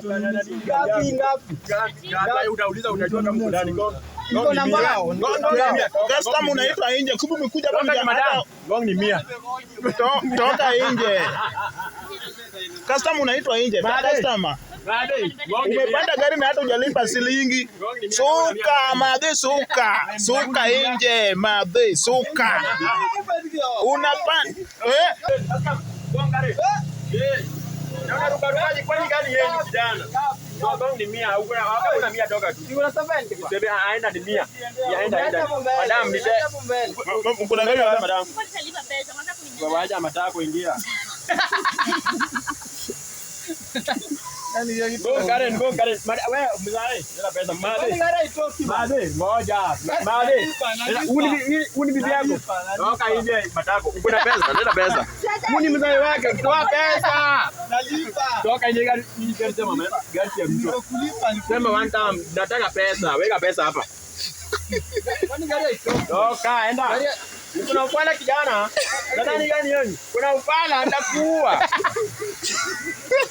Ngapi? Utauliza utajua kama ndani ngong. Niko na mbao. Customer unaitwa nje. Kumbe umekuja hapa madam. Ngong ni 100. Toka nje. Customer unaitwa nje. Customer. Umepanda gari na hata hujalipa shilingi. Suka madhe, suka nje madhe, suka. Unapanda Unarukarukaje kwani gani yenu kijana? Ngong ni 100, hakuna 100 toka tu. Niko na 70. Sebe aenda ni 100. Aenda. Madam ni kuna gari madam. Waje amataka kuingia. Go Karen. Wewe mzae, nenda pesa madhe. Ngoja. Madhe. Uni bibi yako. Toka nje matako. Kuna pesa, nenda pesa. Uni mzae wake, toa pesa. Nalipa. Toka nje gari sema mama. Gari ya mtu. Sema one time, nataka pesa. Weka pesa hapa. Kwani gari haitoki? Toka enda. Kuna upala kijana. Nadhani gani yoni? Kuna upala ndakuua.